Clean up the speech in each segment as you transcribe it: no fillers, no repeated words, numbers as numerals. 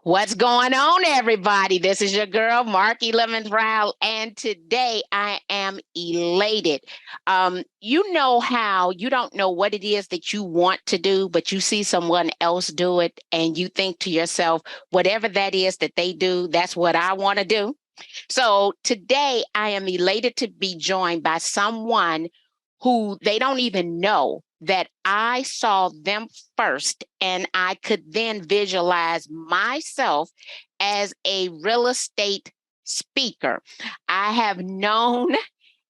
What's going on, everybody? This is your girl, Marky Lemons-Ryhal, and today I am elated. You know how you don't know what it is that you want to do, but you see someone else do it, and you think to yourself, whatever that is that they do, that's what I want to do. So today I am elated to be joined by someone who they don't even know that I saw them first, and I could then visualize myself as a real estate speaker. I have known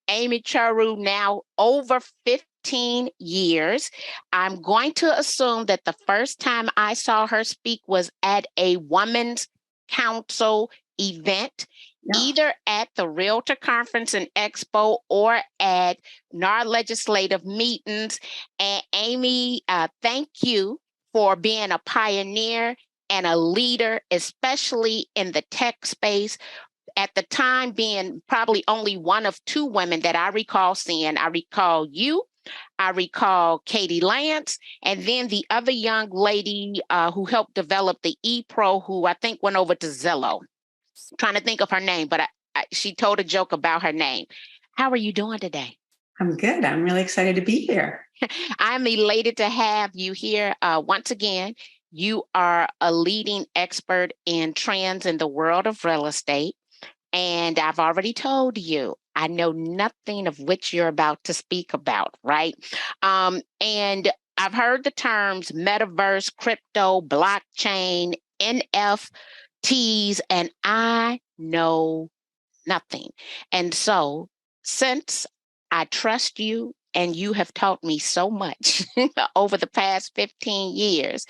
Amy Chorew now over 15 years. I'm going to assume that the first time I saw her speak was at a women's council event, either at the Realtor Conference and Expo or at NAR legislative meetings. And Amy, thank you for being a pioneer and a leader, especially in the tech space. At the time, being probably only one of two women that I recall seeing. I recall you, I recall Katie Lance, and then the other young lady who helped develop the ePro, who I think went over to Zillow. I'm trying to think of her name, but she told a joke about her name. How are you doing today? I'm good. I'm really excited to be here. I'm elated to have you here once again. You are a leading expert in trends in the world of real estate. And I've already told you, I know nothing of which you're about to speak about, right? And I've heard the terms metaverse, crypto, blockchain, NFTs, and I know nothing. And so, since I trust you and you have taught me so much over the past 15 years,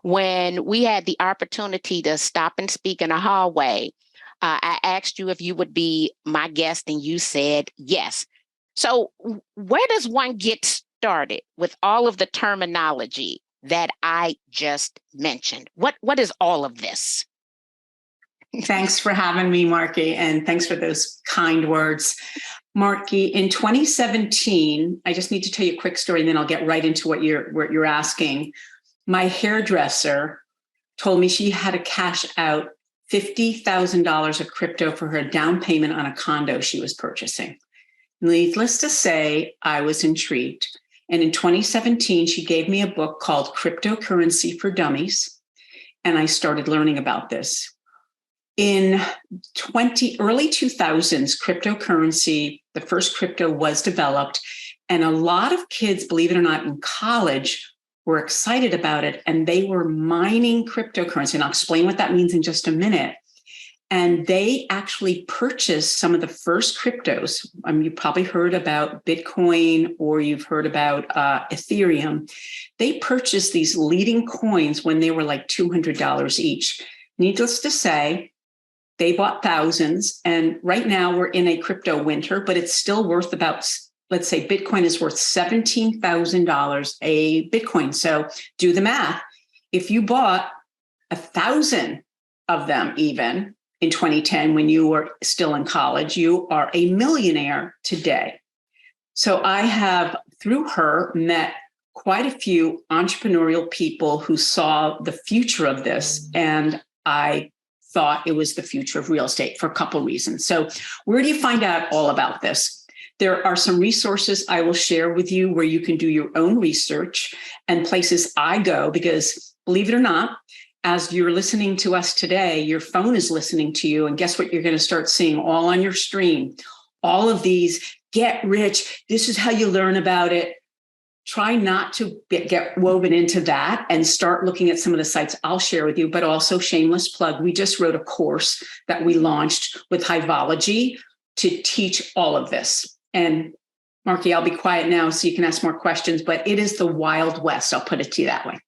when we had the opportunity to stop and speak in a hallway, I asked you if you would be my guest, and you said yes. So, where does one get started with all of the terminology that I just mentioned? What is all of this? Thanks for having me, Marky, and thanks for those kind words. Marky, in 2017, I just need to tell you a quick story, and then I'll get right into what you're asking. My hairdresser told me she had to cash out $50,000 of crypto for her down payment on a condo she was purchasing. Needless to say, I was intrigued. And in 2017, she gave me a book called Cryptocurrency for Dummies, and I started learning about this. In early 2000s, cryptocurrency, the first crypto was developed, and a lot of kids, believe it or not, in college were excited about it, and they were mining cryptocurrency. And I'll explain what that means in just a minute. And they actually purchased some of the first cryptos. You probably heard about Bitcoin, or you've heard about Ethereum. They purchased these leading coins when they were like $200 each. Needless to say, they bought thousands. And right now we're in a crypto winter, but it's still worth about, let's say Bitcoin is worth $17,000 a Bitcoin. So do the math. If you bought 1,000 of them even in 2010, when you were still in college, you are a millionaire today. So I have, through her, met quite a few entrepreneurial people who saw the future of this. And I thought it was the future of real estate for a couple of reasons. So where do you find out all about this? There are some resources I will share with you where you can do your own research, and places I go, because believe it or not, as you're listening to us today, your phone is listening to you. And guess what? You're going to start seeing all on your stream, all of these get rich. This is how you learn about it. Try not to get woven into that, and start looking at some of the sites I'll share with you, but also shameless plug. We just wrote a course that we launched with Hivology to teach all of this. And Marky, I'll be quiet now so you can ask more questions, but it is the Wild West. I'll put it to you that way.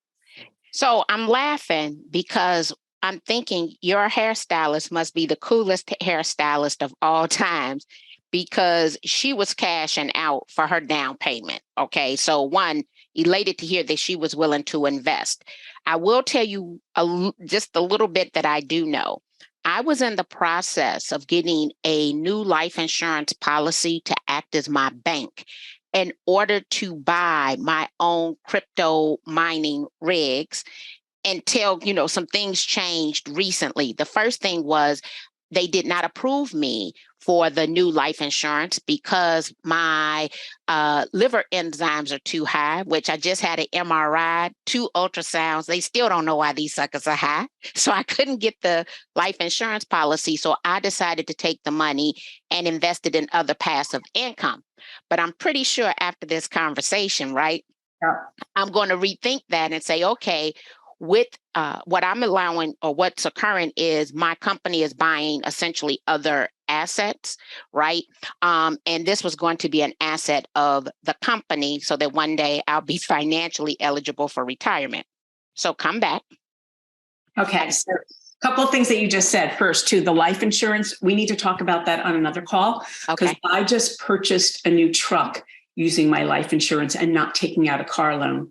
So I'm laughing because I'm thinking your hairstylist must be the coolest hairstylist of all times, because she was cashing out for her down payment. Okay, so one, elated to hear that she was willing to invest. I will tell you just a little bit that I do know. I was in the process of getting a new life insurance policy to act as my bank in order to buy my own crypto mining rigs. until, some things changed recently. The first thing was they did not approve me for the new life insurance because my liver enzymes are too high, which I just had an MRI, 2 ultrasounds. They still don't know why these suckers are high. So I couldn't get the life insurance policy. So I decided to take the money and invest it in other passive income. But I'm pretty sure after this conversation, right, I'm going to rethink that and say, okay, with what I'm allowing or what's occurring is my company is buying essentially other assets, right? And this was going to be an asset of the company so that one day I'll be financially eligible for retirement. So come back. Okay, so a couple of things that you just said. First, to the life insurance, we need to talk about that on another call because I just purchased a new truck using my life insurance and not taking out a car loan.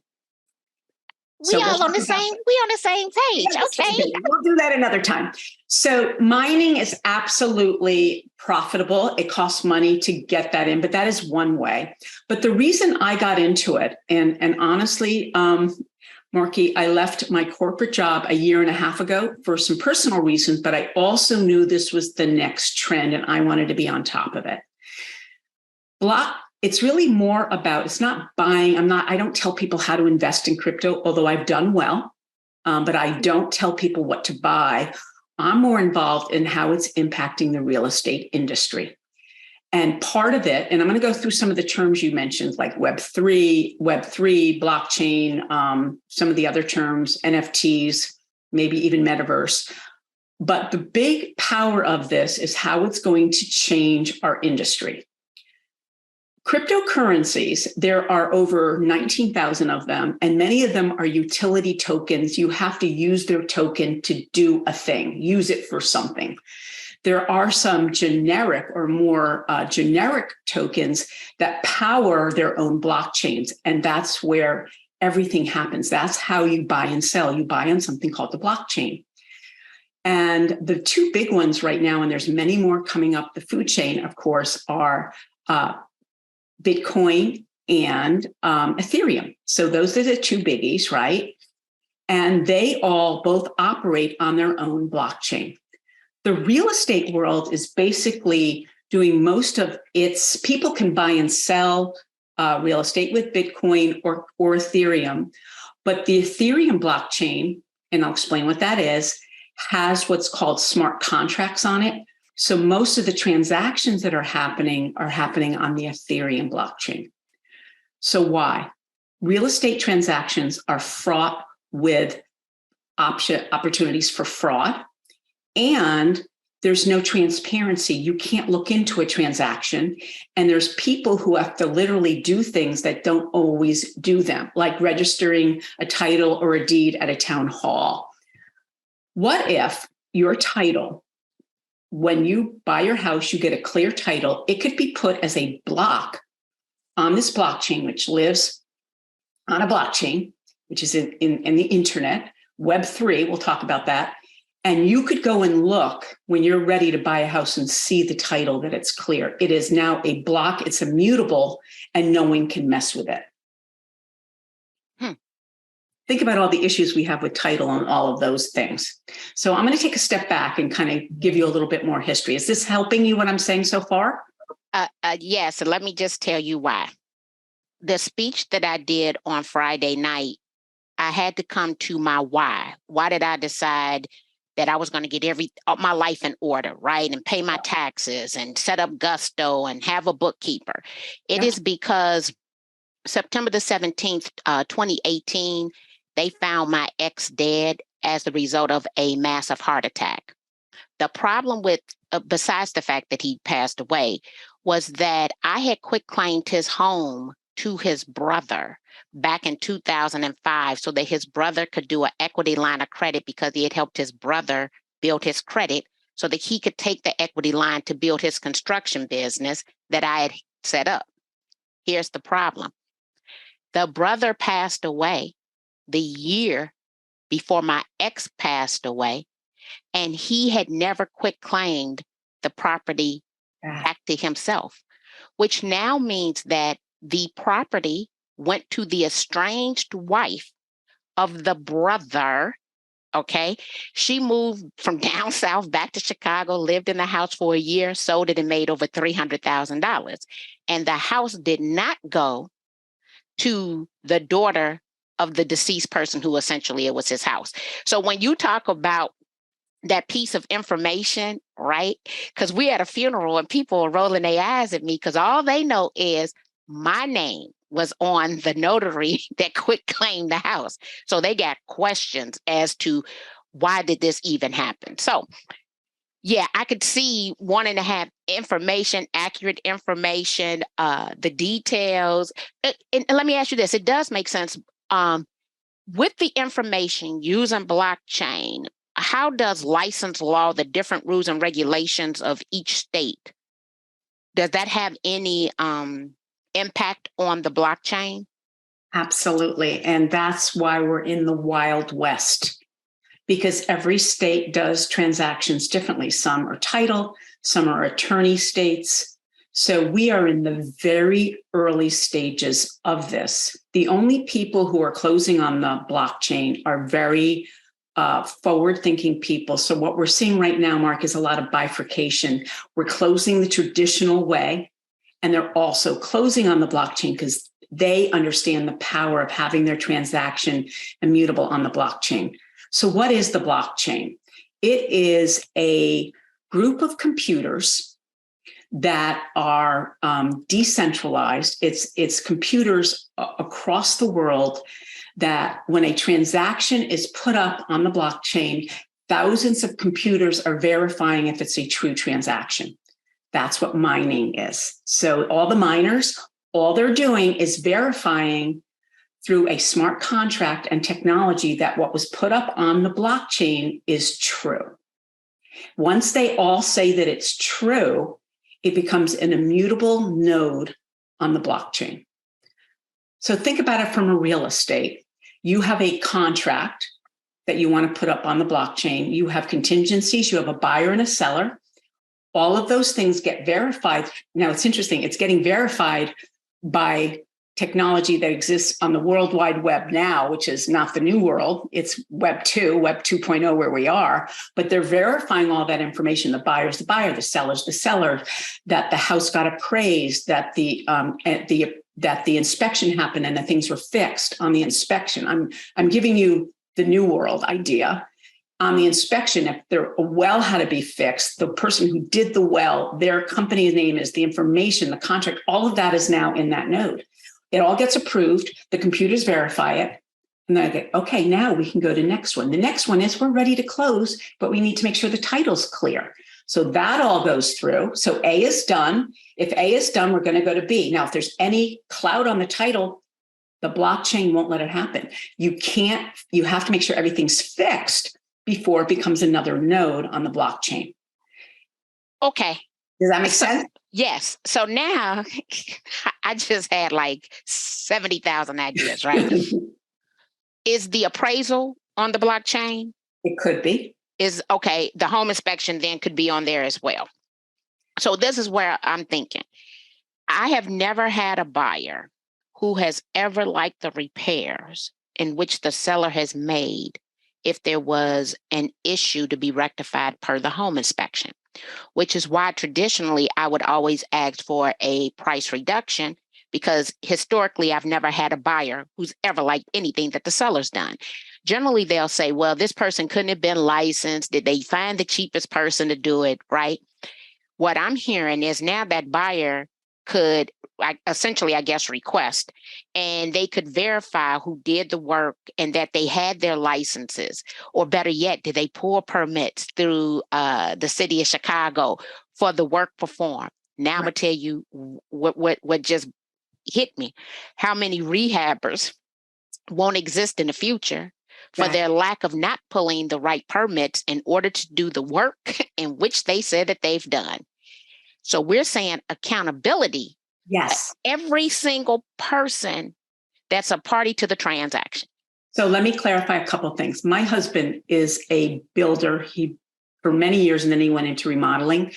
We on the same page. Yes, okay. We'll do that another time. So mining is absolutely profitable. It costs money to get that in, but that is one way. But the reason I got into it, and honestly, Marky, I left my corporate job 1.5 years ago for some personal reasons, but I also knew this was the next trend and I wanted to be on top of it. It's really more about, it's not buying. I don't tell people how to invest in crypto, although I've done well, but I don't tell people what to buy. I'm more involved in how it's impacting the real estate industry. And part of it, and I'm going to go through some of the terms you mentioned, like Web3, blockchain, some of the other terms, NFTs, maybe even Metaverse. But the big power of this is how it's going to change our industry. Cryptocurrencies, there are over 19,000 of them, and many of them are utility tokens. You have to use their token to do a thing, use it for something. There are some generic or more generic tokens that power their own blockchains, and that's where everything happens. That's how you buy and sell. You buy on something called the blockchain. And the two big ones right now, and there's many more coming up the food chain, of course, are Bitcoin and Ethereum. So those are the two biggies, right? And they all both operate on their own blockchain. The real estate world is basically doing most of its, people can buy and sell real estate with Bitcoin or Ethereum, but the Ethereum blockchain, and I'll explain what that is, has what's called smart contracts on it. So most of the transactions that are happening on the Ethereum blockchain. So why? Real estate transactions are fraught with opportunities for fraud, and there's no transparency. You can't look into a transaction, and there's people who have to literally do things that don't always do them, like registering a title or a deed at a town hall. What if your title, when you buy your house, you get a clear title, it could be put as a block on this blockchain, which lives on a blockchain, which is in the internet, Web3, we'll talk about that. And you could go and look when you're ready to buy a house and see the title that it's clear. It is now a block, it's immutable, and no one can mess with it. Think about all the issues we have with title and all of those things. So I'm going to take a step back and kind of give you a little bit more history. Is this helping you, what I'm saying so far? Yes. And let me just tell you why. The speech that I did on Friday night, I had to come to my why. Why did I decide that I was going to get my life in order, right? And pay my taxes and set up Gusto and have a bookkeeper. It is because September the 17th, 2018, they found my ex dead as a result of a massive heart attack. The problem with, besides the fact that he passed away, was that I had quitclaimed his home to his brother back in 2005 so that his brother could do an equity line of credit because he had helped his brother build his credit so that he could take the equity line to build his construction business that I had set up. Here's the problem. The brother passed away the year before my ex passed away, and he had never quitclaimed the property back to himself, which now means that the property went to the estranged wife of the brother Okay. She moved from down south back to Chicago, lived in the house for a year, sold it, and made over $300,000. And the house did not go to the daughter of the deceased person who essentially it was his house. So when you talk about that piece of information, right? Because we at a funeral and people are rolling their eyes at me because all they know is my name was on the notary that quit claimed the house. So they got questions as to why did this even happen? So yeah, I could see wanting to have information, accurate information, the details. And let me ask you this: it does make sense. With the information using blockchain, how does license law, the different rules and regulations of each state, does that have any impact on the blockchain? Absolutely. And that's why we're in the Wild West, because every state does transactions differently. Some are title, some are attorney states. So we are in the very early stages of this. The only people who are closing on the blockchain are very forward-thinking people. So what we're seeing right now, Mark, is a lot of bifurcation. We're closing the traditional way, and they're also closing on the blockchain because they understand the power of having their transaction immutable on the blockchain. So what is the blockchain? It is a group of computers that are decentralized. It's computers across the world that when a transaction is put up on the blockchain, thousands of computers are verifying if it's a true transaction. That's what mining is. So all the miners, all they're doing is verifying through a smart contract and technology that what was put up on the blockchain is true. Once they all say that it's true, it becomes an immutable node on the blockchain. So think about it from a real estate. You have a contract that you want to put up on the blockchain. You have contingencies. You have a buyer and a seller. All of those things get verified. Now, it's interesting. It's getting verified by technology that exists on the World Wide Web now, which is not the new world. It's Web 2, Web 2.0, where we are. But they're verifying all that information. The buyer's the buyer, the seller's the seller, that the house got appraised, that the inspection happened and the things were fixed on the inspection. I'm giving you the new world idea. On the inspection, if a well had to be fixed, the person who did the well, their company's name is, the information, the contract, all of that is now in that node. It all gets approved. The computers verify it. And then I go, okay, now we can go to the next one. The next one is we're ready to close, but we need to make sure the title's clear. So that all goes through. So A is done. If A is done, we're going to go to B. Now, if there's any cloud on the title, the blockchain won't let it happen. You have to make sure everything's fixed before it becomes another node on the blockchain. Okay. Does that make sense? Yes. So now I just had like 70,000 ideas, right? Is the appraisal on the blockchain? It could be. Okay, the home inspection then could be on there as well. So this is where I'm thinking. I have never had a buyer who has ever liked the repairs in which the seller has made if there was an issue to be rectified per the home inspection, which is why traditionally I would always ask for a price reduction, because historically I've never had a buyer who's ever liked anything that the seller's done. Generally, they'll say, well, this person couldn't have been licensed. Did they find the cheapest person to do it, right? What I'm hearing is now that buyer could essentially, I guess, request, and they could verify who did the work and that they had their licenses, or better yet, did they pull permits through the city of Chicago for the work performed? Now I'm gonna tell you what just hit me: how many rehabbers won't exist in the future for their lack of not pulling the right permits in order to do the work in which they said that they've done. So we're saying accountability. Yes. Every single person that's a party to the transaction. So let me clarify a couple of things. My husband is a builder. He, for many years, and then he went into remodeling.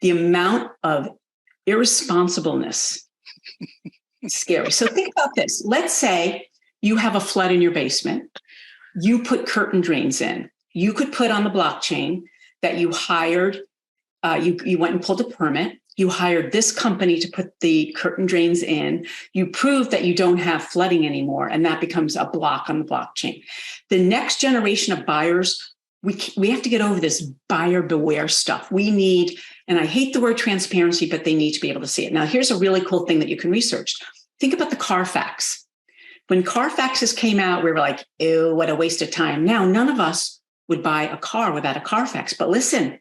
The amount of irresponsibleness is scary. So think about this. Let's say you have a flood in your basement. You put curtain drains in. You could put on the blockchain that you hired, you went and pulled a permit. You hired this company to put the curtain drains in. You prove that you don't have flooding anymore, and that becomes a block on the blockchain. The next generation of buyers, we have to get over this buyer beware stuff. We need, and I hate the word transparency, but they need to be able to see it. Now, here's a really cool thing that you can research. Think about the Carfax. When Carfaxes came out, we were like, ew, what a waste of time. Now, none of us would buy a car without a Carfax. But listen,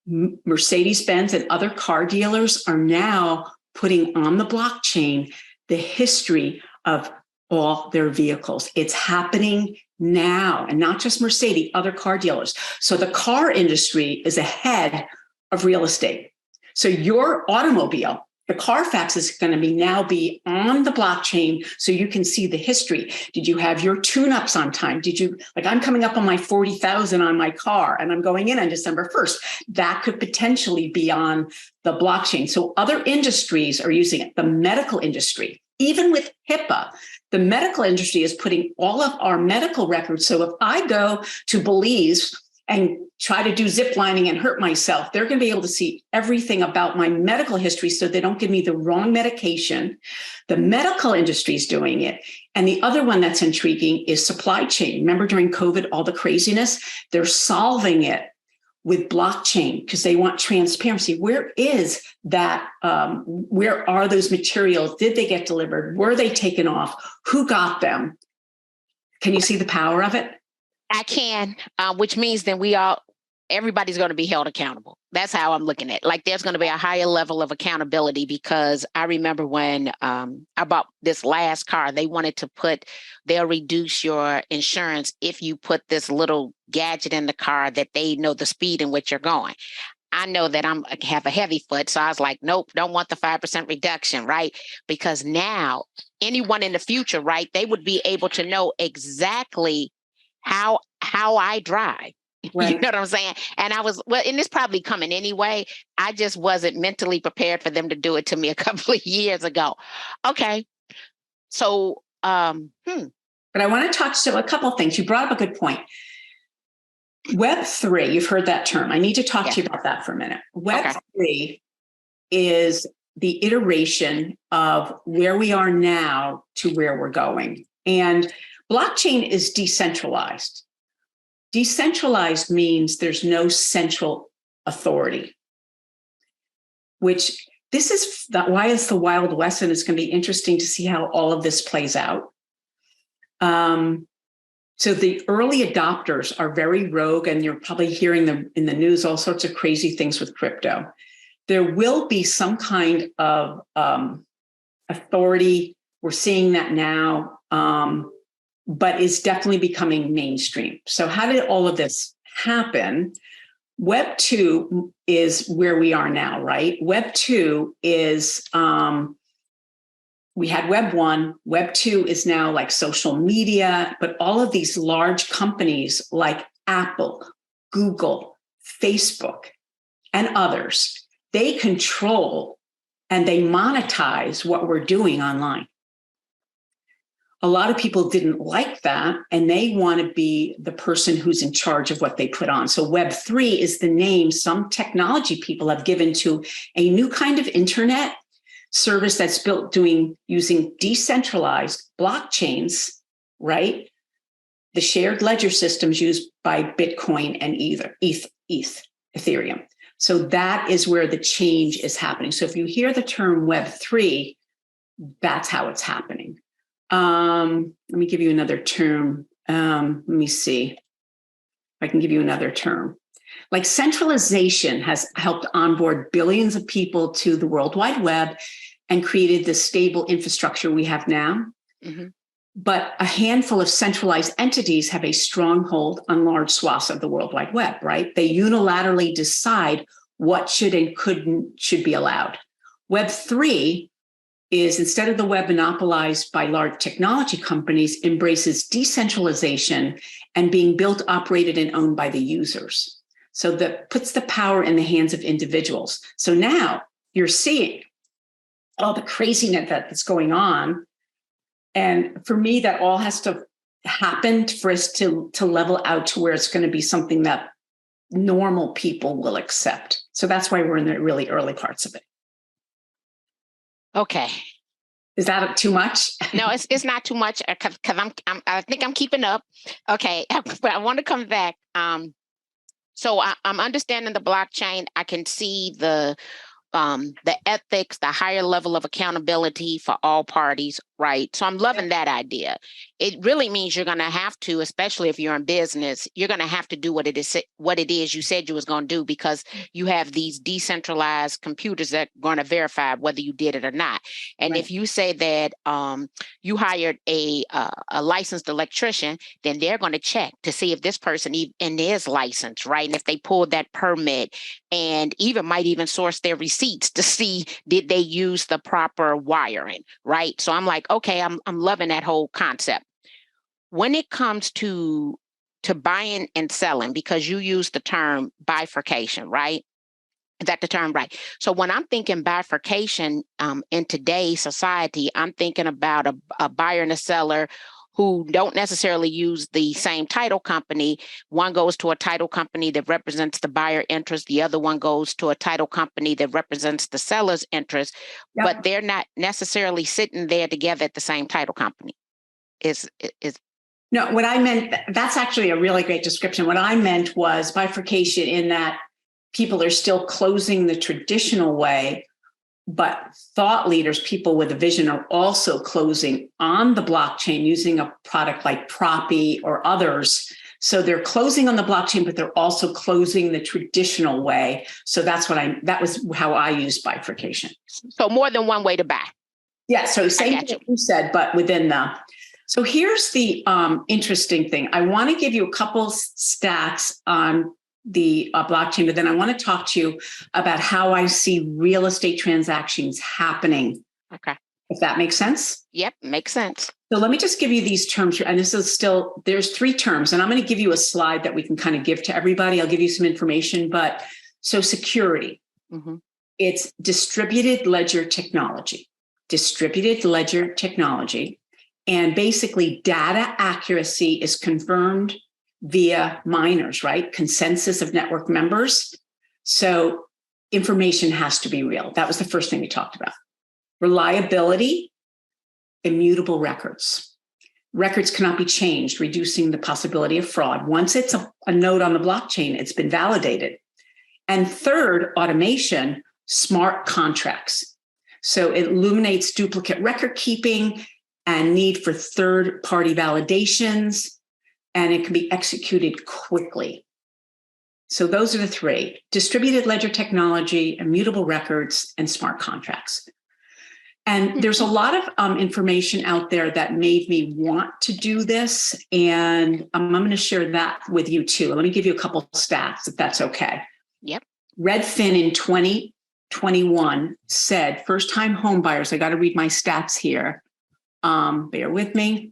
Mercedes-Benz and other car dealers are now putting on the blockchain the history of all their vehicles. It's happening now, and not just Mercedes, other car dealers. So the car industry is ahead of real estate. So your automobile, the Carfax is going to be on the blockchain so you can see the history. Did you have your tune-ups on time? Did you, like I'm coming up on my 40,000 on my car and I'm going in on December 1st. That could potentially be on the blockchain. So other industries are using it. The medical industry, even with HIPAA, the medical industry is putting all of our medical records. So if I go to Belize and try to do zip lining and hurt myself, they're going to be able to see everything about my medical history so they don't give me the wrong medication. The medical industry is doing it. And the other one that's intriguing is supply chain. Remember during COVID, all the craziness? They're solving it with blockchain because they want transparency. Where is that? Where are those materials? Did they get delivered? Were they taken off? Who got them? Can you see the power of it? I can, which means then everybody's going to be held accountable. That's how I'm looking at it. Like there's going to be a higher level of accountability because I remember when I bought this last car, they'll reduce your insurance if you put this little gadget in the car that they know the speed in which you're going. I know that I have a heavy foot. So I was like, nope, don't want the 5% reduction, right? Because now anyone in the future, right, they would be able to know exactly how I drive. Right. You know what I'm saying? And and it's probably coming anyway. I just wasn't mentally prepared for them to do it to me a couple of years ago. Okay. So, But I want to touch on a couple of things. You brought up a good point. Web3, you've heard that term. I need to talk to you about that for a minute. Web3 is the iteration of where we are now to where we're going. And blockchain is decentralized. Decentralized means there's no central authority, which this is why it's the Wild West, and it's going to be interesting to see how all of this plays out. So the early adopters are very rogue, and you're probably hearing them in the news, all sorts of crazy things with crypto. There will be some kind of authority. We're seeing that now. But it's definitely becoming mainstream. So how did all of this happen? Web 2 is where we are now, right? Web 2 is, we had Web 1, Web 2 is now like social media, but all of these large companies like Apple, Google, Facebook, and others, they control and they monetize what we're doing online. A lot of people didn't like that, and they want to be the person who's in charge of what they put on. So Web3 is the name some technology people have given to a new kind of internet service that's built using decentralized blockchains, right? The shared ledger systems used by Bitcoin and Ethereum. So that is where the change is happening. So if you hear the term Web3, that's how it's happening. Let me give you another term. Let me see if I can give you another term. Like centralization has helped onboard billions of people to the World Wide Web and created the stable infrastructure we have now. Mm-hmm. But a handful of centralized entities have a stronghold on large swaths of the World Wide Web, right? They unilaterally decide what should and should be allowed. Web3 is, instead of the web monopolized by large technology companies, embraces decentralization and being built, operated, and owned by the users. So that puts the power in the hands of individuals. So now you're seeing all the craziness that's going on. And for me, that all has to happened for us to level out to where it's going to be something that normal people will accept. So that's why we're in the really early parts of it. Okay. Is that too much? No, it's not too much because I think I'm keeping up. Okay, but I want to come back. So I'm understanding the blockchain. I can see the ethics, the higher level of accountability for all parties, right? So I'm loving that idea. It really means you're going to have to, especially if you're in business, you're going to have to do what it is you said you was going to do, because you have these decentralized computers that are going to verify whether you did it or not. And Right. if you say that you hired a licensed electrician, then they're going to check to see if this person even is licensed, right? And if they pulled that permit, and might even source their receipts to see did they use the proper wiring, right? So I'm like, okay, I'm loving that whole concept. When it comes to buying and selling, because you use the term bifurcation, right? Is that the term, right? So when I'm thinking bifurcation in today's society, I'm thinking about a buyer and a seller who don't necessarily use the same title company. One goes to a title company that represents the buyer interest. The other one goes to a title company that represents the seller's interest, but they're not necessarily sitting there together at the same title company. No, what I meant, that's actually a really great description. What I meant was bifurcation in that people are still closing the traditional way, but thought leaders, people with a vision, are also closing on the blockchain using a product like Proppy or others. So they're closing on the blockchain, but they're also closing the traditional way. So that was how I used bifurcation. So more than one way to buy. Yeah. So same thing you said, but within the. So here's the interesting thing. I want to give you a couple stats on the blockchain, but then I want to talk to you about how I see real estate transactions happening. Okay. If that makes sense? Yep, makes sense. So let me just give you these terms. And this is still, there's 3 terms, and I'm going to give you a slide that we can kind of give to everybody. I'll give you some information, but so security, it's distributed ledger technology, and basically data accuracy is confirmed via miners, right? Consensus of network members. So information has to be real. That was the first thing we talked about. Reliability, immutable records. Records cannot be changed, reducing the possibility of fraud. Once it's a node on the blockchain, it's been validated. And third, automation, smart contracts. So it eliminates duplicate record keeping and need for third-party validations, and it can be executed quickly. So those are the 3: distributed ledger technology, immutable records, and smart contracts. And there's a lot of information out there that made me want to do this, and I'm going to share that with you too. Let me give you a couple stats, if that's okay. Yep. Redfin in 2021 said first-time home buyers, I got to read my stats here. Bear with me.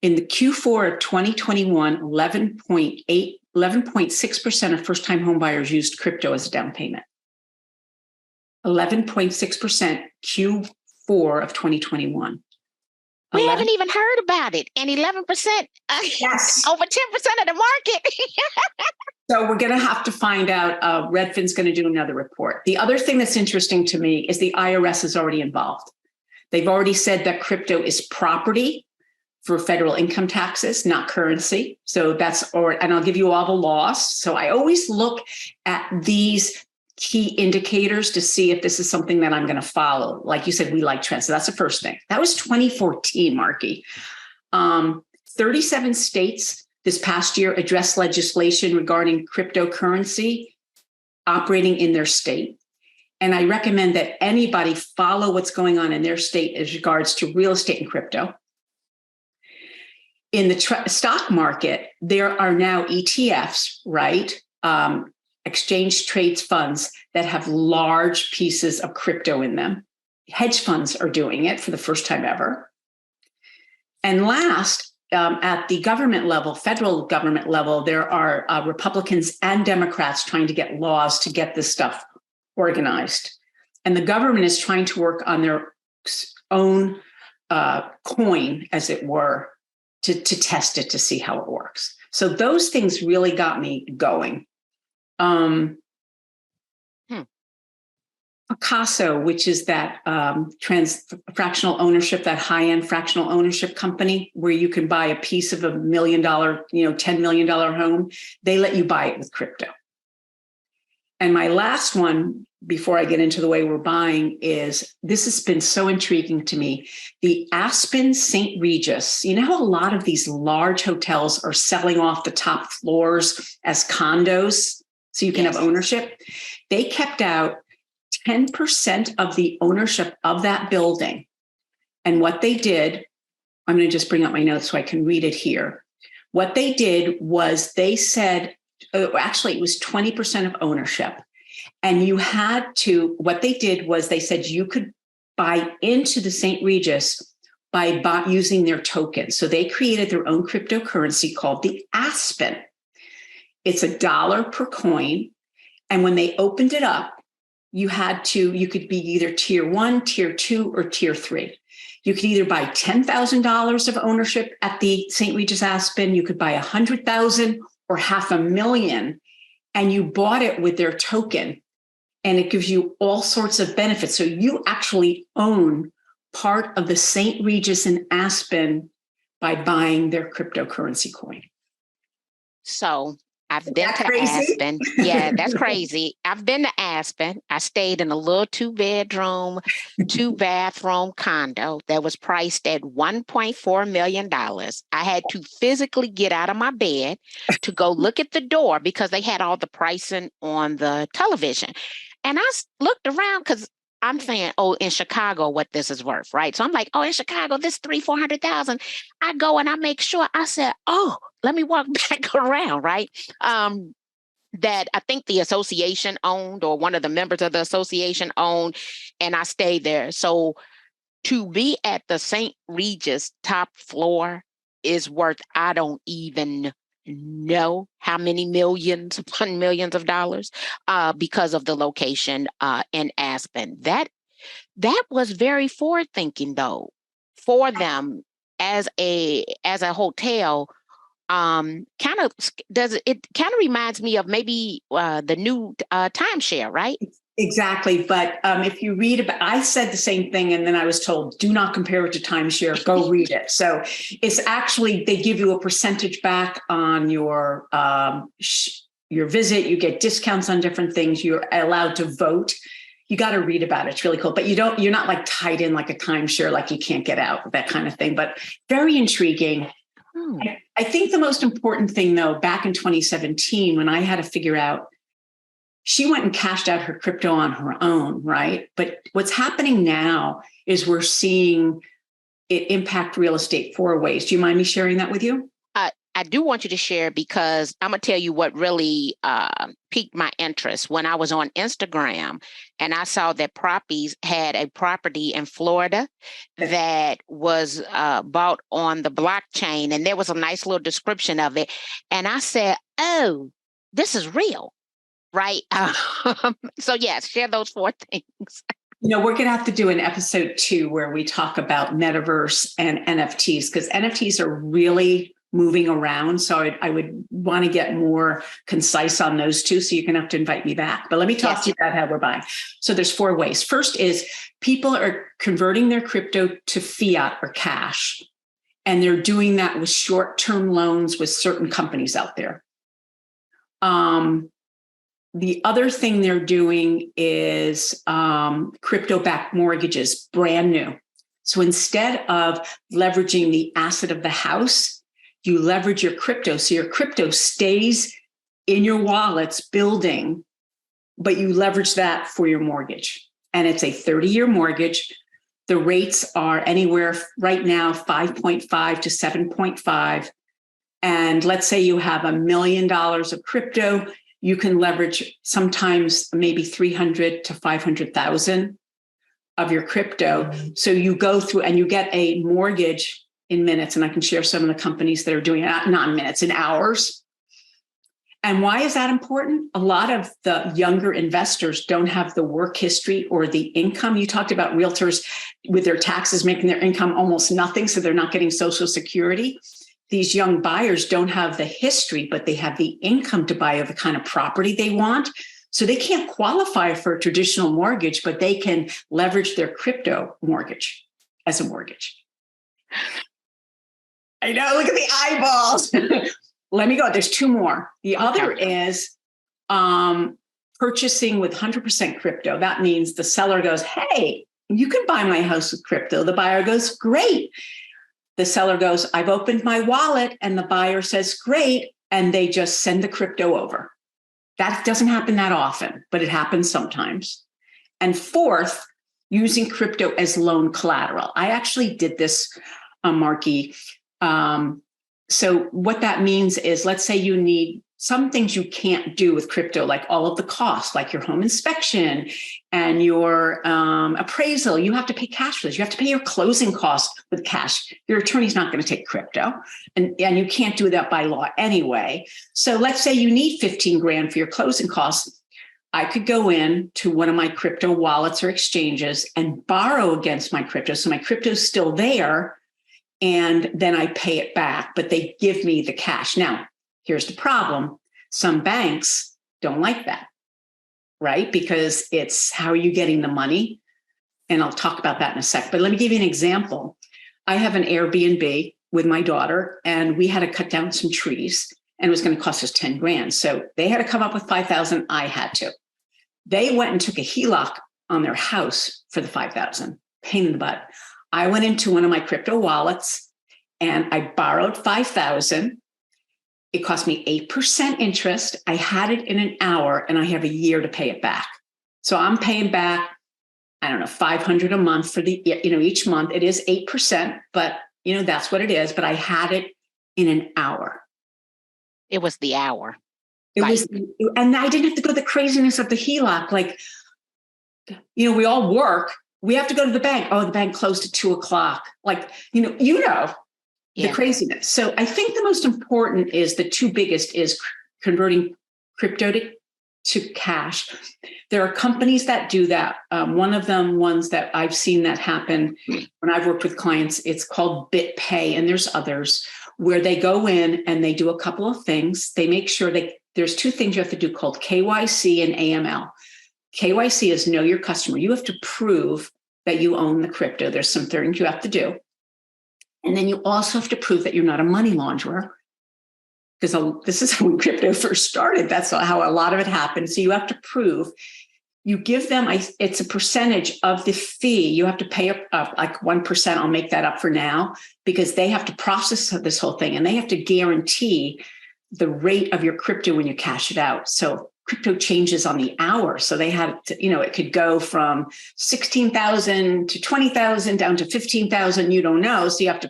In the Q4 of 2021, 11.6% of first-time home buyers used crypto as a down payment. 11.6% Q4 of 2021. We haven't even heard about it. And 11%, yes, over 10% of the market. So we're going to have to find out. Redfin's going to do another report. The other thing that's interesting to me is the IRS is already involved. They've already said that crypto is property for federal income taxes, not currency. So and I'll give you all the laws. So I always look at these key indicators to see if this is something that I'm going to follow. Like you said, we like trends. So that's the first thing. That was 2014, Marky. 37 states this past year addressed legislation regarding cryptocurrency operating in their state. And I recommend that anybody follow what's going on in their state as regards to real estate and crypto. In the stock market, there are now ETFs, right? Exchange trades funds that have large pieces of crypto in them. Hedge funds are doing it for the first time ever. And last, at the government level, federal government level, there are Republicans and Democrats trying to get laws to get this stuff organized. And the government is trying to work on their own coin, as it were, to test it to see how it works. So those things really got me going. Picasso, which is that fractional ownership, that high-end fractional ownership company where you can buy a piece of $1 million, $10 million home, they let you buy it with crypto. And my last one, before I get into the way we're buying, is this has been so intriguing to me. The Aspen St. Regis, you know how a lot of these large hotels are selling off the top floors as condos so you can have ownership? They kept out 10% of the ownership of that building. And what they did, I'm going to just bring up my notes so I can read it here. What they did was they said, actually, it was 20% of ownership. And you had to, what they did was they said you could buy into the St. Regis by using their token. So they created their own cryptocurrency called the Aspen. It's $1 per coin. And when they opened it up, you could be either tier 1, tier 2, or tier 3. You could either buy $10,000 of ownership at the St. Regis Aspen. You could buy $100,000 or $500,000, and you bought it with their token. And it gives you all sorts of benefits. So you actually own part of the St. Regis in Aspen by buying their cryptocurrency coin. So I've been to Aspen. Yeah, that's crazy. I've been to Aspen. I stayed in a little 2-bedroom, 2-bathroom condo that was priced at $1.4 million. I had to physically get out of my bed to go look at the door because they had all the pricing on the television. And I looked around because I'm saying, oh, in Chicago, what this is worth, right? So I'm like, oh, in Chicago, this $300,000-400,000. I go and I make sure. I said, oh, let me walk back around, right? That I think the association owned, or one of the members of the association owned, and I stayed there. So to be at the St. Regis top floor is worth, I don't even know how many millions upon millions of dollars because of the location in Aspen. That was very forward thinking though for them as a hotel. Kind of reminds me of maybe the new timeshare, right? Exactly. But if you read about, I said the same thing, and then I was told, do not compare it to timeshare. Go read it. So it's actually, they give you a percentage back on your visit. You get discounts on different things. You're allowed to vote. You got to read about it. It's really cool. But you're not like tied in like a timeshare, like you can't get out, that kind of thing. But very intriguing. I think the most important thing, though, back in 2017, when I had to figure out, she went and cashed out her crypto on her own, right? But what's happening now is we're seeing it impact real estate 4 ways. Do you mind me sharing that with you? I do want you to share, because I'm going to tell you what really piqued my interest when I was on Instagram and I saw that Proppies had a property in Florida that was bought on the blockchain, and there was a nice little description of it. And I said, oh, this is real, right? So yes, share those 4 things. We're going to have to do an episode 2 where we talk about Metaverse and NFTs, because NFTs are really moving around. So I would want to get more concise on those 2. So you're going to have to invite me back. But let me talk to you about how we're buying. So there's 4 ways. First is people are converting their crypto to fiat or cash. And they're doing that with short-term loans with certain companies out there. The other thing they're doing is crypto-backed mortgages, brand new. So instead of leveraging the asset of the house, you leverage your crypto. So your crypto stays in your wallets building, but you leverage that for your mortgage. And it's a 30-year mortgage. The rates are anywhere right now, 5.5 to 7.5. And let's say you have $1 million of crypto, you can leverage sometimes maybe 300 to 500,000 of your crypto. So you go through and you get a mortgage in minutes. And I can share some of the companies that are doing it, not in minutes, in hours. And why is that important? A lot of the younger investors don't have the work history or the income. You talked about realtors with their taxes making their income almost nothing, so they're not getting Social Security. These young buyers don't have the history, but they have the income to buy the kind of property they want. So they can't qualify for a traditional mortgage, but they can leverage their crypto mortgage as a mortgage. I know, look at the eyeballs. Let me go. There's two more. The other is purchasing with 100% crypto. That means the seller goes, hey, you can buy my house with crypto. The buyer goes, great. The seller goes, I've opened my wallet. And the buyer says, great. And they just send the crypto over. That doesn't happen that often, but it happens sometimes. And fourth, using crypto as loan collateral. I actually did this, Marky. So what that means is, let's say you need some things you can't do with crypto, like all of the costs, like your home inspection and your appraisal. You have to pay cash for this. You have to pay your closing costs with cash. Your attorney's not going to take crypto, and you can't do that by law anyway. So let's say you need 15 grand for your closing costs. I could go in to one of my crypto wallets or exchanges and borrow against my crypto. So my crypto is still there. And then I pay it back, but they give me the cash. Now, here's the problem. Some banks don't like that, right? Because it's how are you getting the money? And I'll talk about that in a sec. But let me give you an example. I have an Airbnb with my daughter, and we had to cut down some trees, and it was going to cost us 10 grand. So they had to come up with 5,000. I had to. They went and took a HELOC on their house for the 5,000. Pain in the butt. I went into one of my crypto wallets and I borrowed 5,000. It cost me 8% interest. I had it in an hour and I have a year to pay it back. So I'm paying back, I don't know, 500 a month for the, each month. It is 8%, but that's what it is. But I had it in an hour. It was the hour. And I didn't have to go to the craziness of the HELOC. Like, we all work. We have to go to the bank. Oh, the bank closed at 2:00. Like, the craziness. So I think the most important is the two biggest is converting crypto to cash. There are companies that do that. One of them, ones that I've seen that happen when I've worked with clients, it's called BitPay. And there's others where they go in and they do a couple of things. They make sure there's two things you have to do called KYC and AML. KYC is know your customer. You have to prove that you own the crypto. There's some things you have to do. And then you also have to prove that you're not a money launderer, because this is how crypto first started. That's how a lot of it happened. So you have to prove. You give them, it's a percentage of the fee. You have to pay up like 1%. I'll make that up for now, because they have to process this whole thing and they have to guarantee the rate of your crypto when you cash it out. So crypto changes on the hour. So they had to, it could go from 16,000 to 20,000 down to 15,000. You don't know. So you have to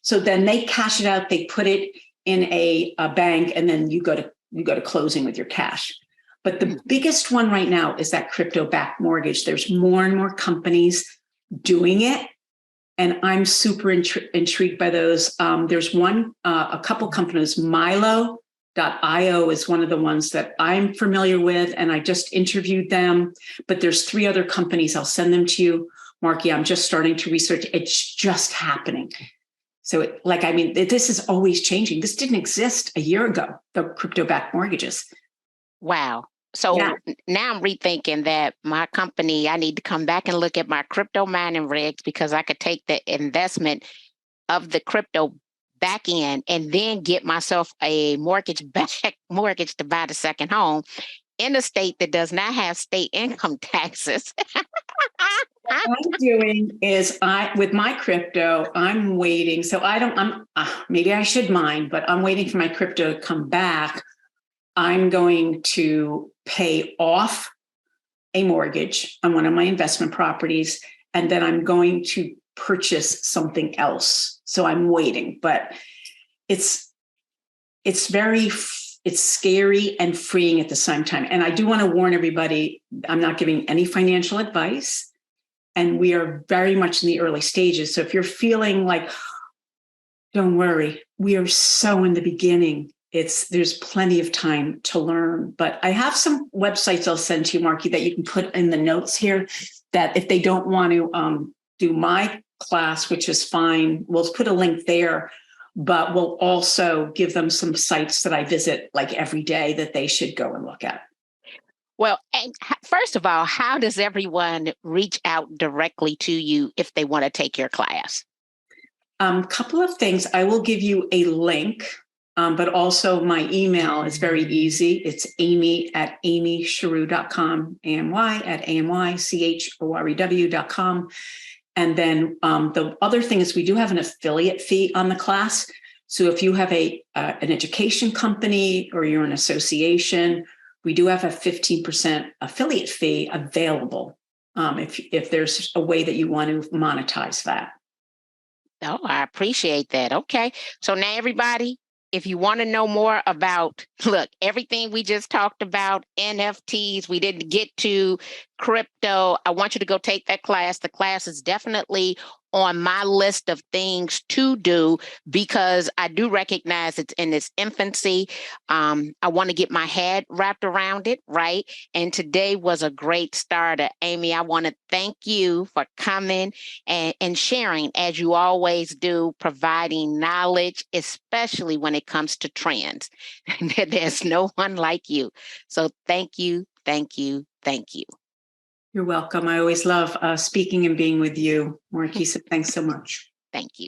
so then they cash it out. They put it in a bank, and then you go to closing with your cash. But the biggest one right now is that crypto-backed mortgage. There's more and more companies doing it. And I'm super intrigued by those. There's a couple companies, Milo.io is one of the ones that I'm familiar with, and I just interviewed them. But there's 3 other companies. I'll send them to you, Marky. I'm just starting to research. It's just happening. So this is always changing. This didn't exist a year ago, the crypto-backed mortgages. Wow. So now I'm rethinking that my company, I need to come back and look at my crypto mining rigs, because I could take the investment of the crypto back in and then get myself a mortgage to buy the second home in a state that does not have state income taxes. What I'm doing is with my crypto, I'm waiting. So maybe I should mine, but I'm waiting for my crypto to come back. I'm going to pay off a mortgage on one of my investment properties, and then I'm going to purchase something else. So I'm waiting, but it's scary and freeing at the same time. And I do want to warn everybody, I'm not giving any financial advice, and we are very much in the early stages. So if you're feeling like, don't worry, we are so in the beginning. there's plenty of time to learn. But I have some websites I'll send to you, Marky, that you can put in the notes here, that if they don't want to do my class, which is fine, we'll put a link there, but we'll also give them some sites that I visit like every day that they should go and look at. Well, and first of all, how does everyone reach out directly to you if they want to take your class? Couple of things. I will give you a link, but also my email is very easy. It's amy@amychorew.com, AMY@amychorew.com. And then the other thing is we do have an affiliate fee on the class. So if you have an education company or you're an association, we do have a 15% affiliate fee available if there's a way that you want to monetize that. Oh, I appreciate that. Okay. So now everybody, if you want to know more about, look, everything we just talked about, NFTs, we didn't get to crypto, I want you to go take that class. The class is definitely on my list of things to do because I do recognize it's in its infancy. I want to get my head wrapped around it, right? And today was a great starter. Amy, I want to thank you for coming and sharing, as you always do, providing knowledge, especially when it comes to trends. There's no one like you. So thank you, thank you, thank you. You're welcome. I always love speaking and being with you, Marquise. Thanks so much. Thank you.